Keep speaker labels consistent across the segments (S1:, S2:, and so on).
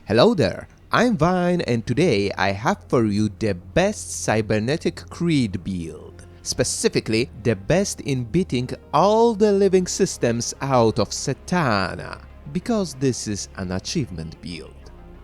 S1: Hello there, I'm Vine and today I have for you the best Cybernetic Creed build. Specifically, the best in beating all the living systems out of Satana, because this is an achievement build.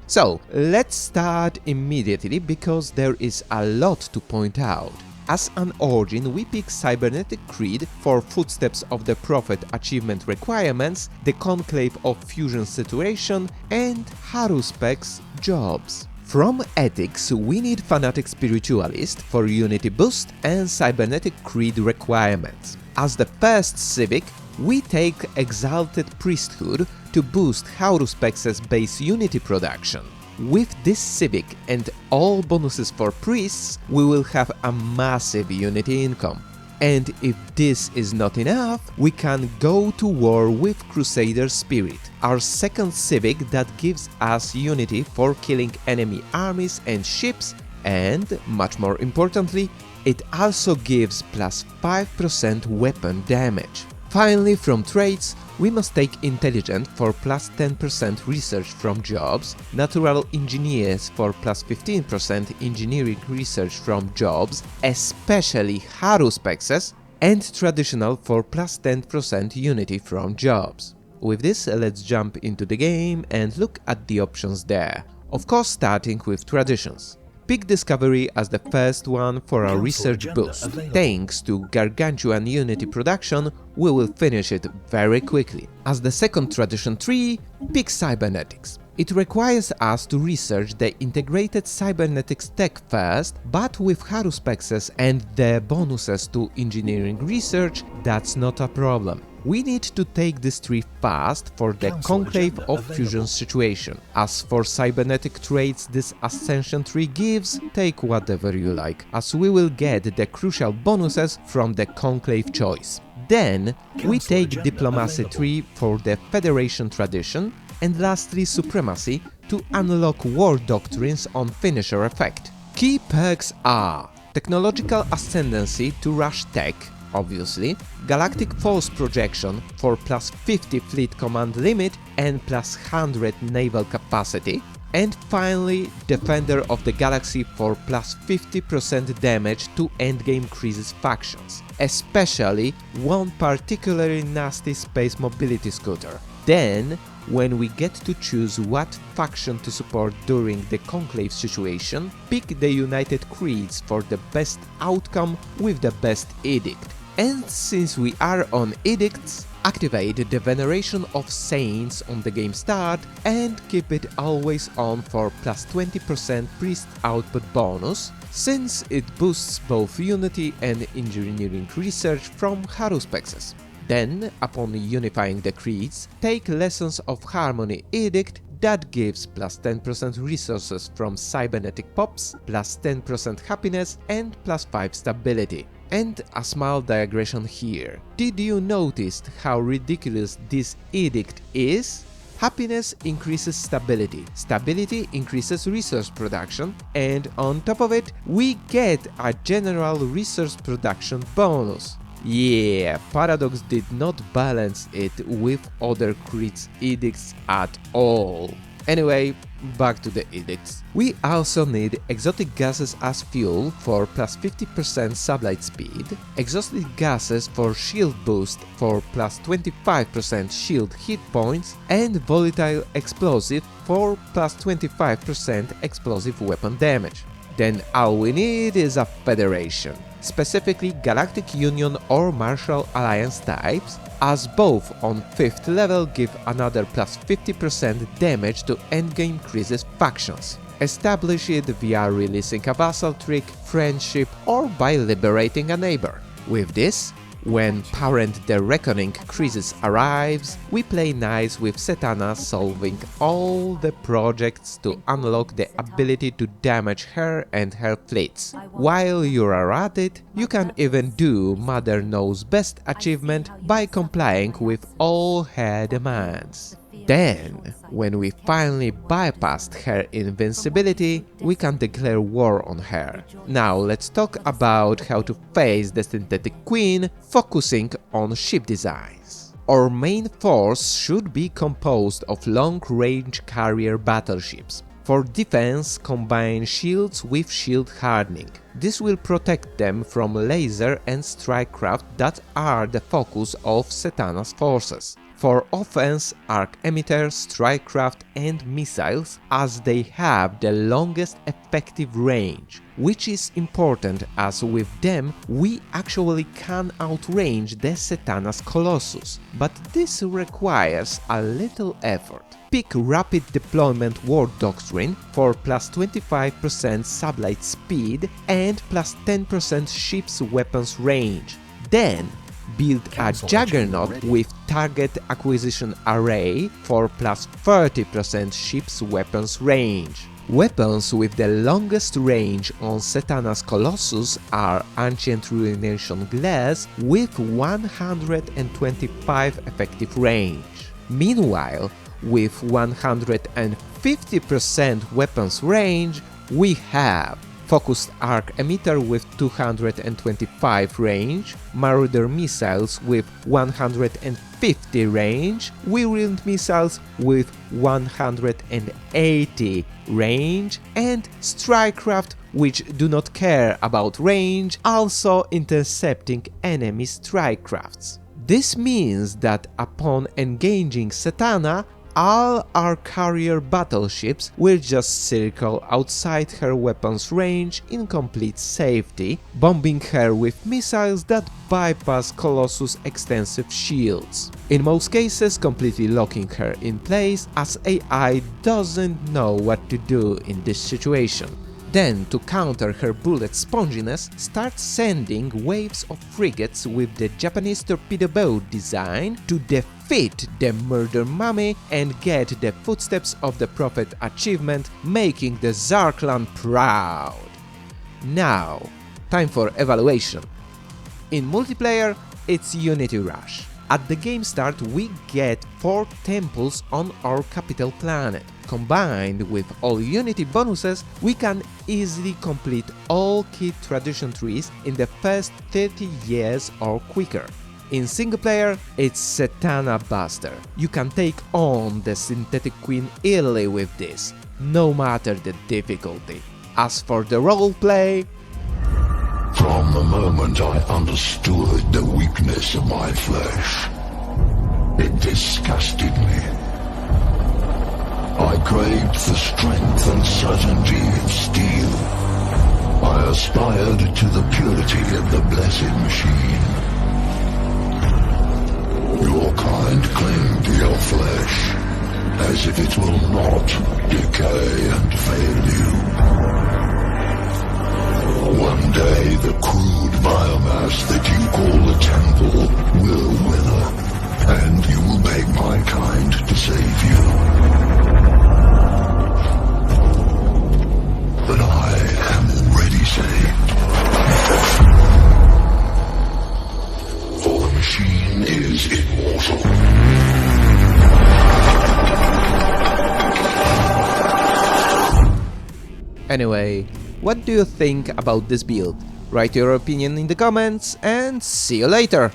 S1: So, let's start immediately because there is a lot to point out. As an origin, we pick Cybernetic Creed for Footsteps of the Prophet achievement requirements, the Conclave of Fusion Situation, and Haruspecs jobs. From edicts, we need Fanatic Spiritualist for Unity boost and Cybernetic Creed requirements. As the first civic, we take Exalted Priesthood to boost Haruspecs' base Unity production. With this civic and all bonuses for priests, we will have a massive Unity income. And if this is not enough, we can go to war with Crusader Spirit, our second civic that gives us Unity for killing enemy armies and ships, and, much more importantly, it also gives plus 5% weapon damage. Finally, from traits, we must take Intelligent for plus 10% research from jobs, Natural Engineers for plus 15% engineering research from jobs, especially Haruspecs, and Traditional for plus 10% Unity from jobs. With this, let's jump into the game and look at the options there, of course starting with Traditions. Pick Discovery as the first one for our research boost. Thanks to gargantuan Unity production, we will finish it very quickly. As the second tradition tree, pick Cybernetics. It requires us to research the integrated cybernetics tech first, but with Haruspecs and the bonuses to engineering research, that's not a problem. We need to take this tree fast for the Conclave of Fusion Situation. As for cybernetic traits this Ascension tree gives, take whatever you like, as we will get the crucial bonuses from the Conclave choice. Then, we take Diplomacy tree for the Federation tradition, and lastly Supremacy to unlock war doctrines on finisher effect. Key perks are Technological Ascendancy to rush tech, obviously, Galactic Force Projection for plus 50 fleet command limit and plus 100 naval capacity, and finally Defender of the Galaxy for plus 50% damage to endgame crisis factions, especially one particularly nasty space mobility scooter. Then, when we get to choose what faction to support during the Conclave situation, pick the United Creeds for the best outcome with the best edict. And since we are on edicts, activate the Veneration of Saints on the game start and keep it always on for plus 20% priest output bonus, since it boosts both Unity and engineering research from Haruspecs. Then, upon unifying the creeds, take Lessons of Harmony edict that gives plus 10% resources from cybernetic pops, plus 10% happiness and plus 5 stability. And a small digression here. Did you notice how ridiculous this edict is? Happiness increases stability, stability increases resource production, and on top of it, we get a general resource production bonus. Yeah, Paradox did not balance it with other creeds edicts at all. Anyway, back to the edicts. We also need exotic gases as fuel for plus 50% sublight speed, exotic gases for shield boost for plus 25% shield hit points, and volatile explosive for plus 25% explosive weapon damage. Then all we need is a Federation, specifically Galactic Union or Martial Alliance types, as both on 5th level give another plus 50% damage to endgame crisis factions. Establish it via releasing a vassal trick, friendship, or by liberating a neighbor. With this, when Parent the Reckoning crisis arrives, we play nice with Setana solving all the projects to unlock the ability to damage her and her fleets. While you are at it, you can even do Mother Knows Best achievement by complying with all her demands. Then, when we finally bypassed her invincibility, we can declare war on her. Now let's talk about how to face the Synthetic Queen, focusing on ship designs. Our main force should be composed of long-range carrier battleships. For defense, combine shields with shield hardening. This will protect them from laser and strike craft that are the focus of Setana's forces. For offense, arc emitter, strike craft and missiles, as they have the longest effective range, which is important as with them we actually can outrange the Setana's Colossus, but this requires a little effort. Pick Rapid Deployment War Doctrine for plus 25% sublight speed and plus 10% ship's weapons range. Then build a Juggernaut with Target Acquisition Array for plus 30% ship's weapons range. Weapons with the longest range on Setana's Colossus are Ancient Ruination Glass with 125 effective range. Meanwhile, with 150% weapons range, we have Focused Arc Emitter with 225 range, Marauder Missiles with 150 range, Whirlwind Missiles with 180 range, and Strike Craft, which do not care about range, also intercepting enemy strike crafts. This means that upon engaging Setana, all our carrier battleships will just circle outside her weapons range in complete safety, bombing her with missiles that bypass Colossus' extensive shields. In most cases, completely locking her in place, as AI doesn't know what to do in this situation. Then, to counter her bullet sponginess, start sending waves of frigates with the Japanese torpedo boat design to defeat the Murder Mummy and get the Footsteps of the Prophet achievement, making the Zarkland proud. Now, time for evaluation. In multiplayer, it's Unity Rush. At the game start, we get 4 temples on our capital planet. Combined with all Unity bonuses, we can easily complete all key tradition trees in the first 30 years or quicker. In single player, it's Setana Buster. You can take on the Synthetic Queen easily with this, no matter the difficulty. As for the roleplay,
S2: from the moment I understood the weakness of my flesh, it disgusted me. I craved the strength and certainty of steel. I aspired to the purity of the blessed machine. Your kind cling to your flesh, as if it will not decay and fail you. One day the crude biomass that you call the temple will wither, and you will beg my kind to save you. But I am already saved. For the machine is immortal.
S1: Anyway, what do you think about this build? Write your opinion in the comments and see you later!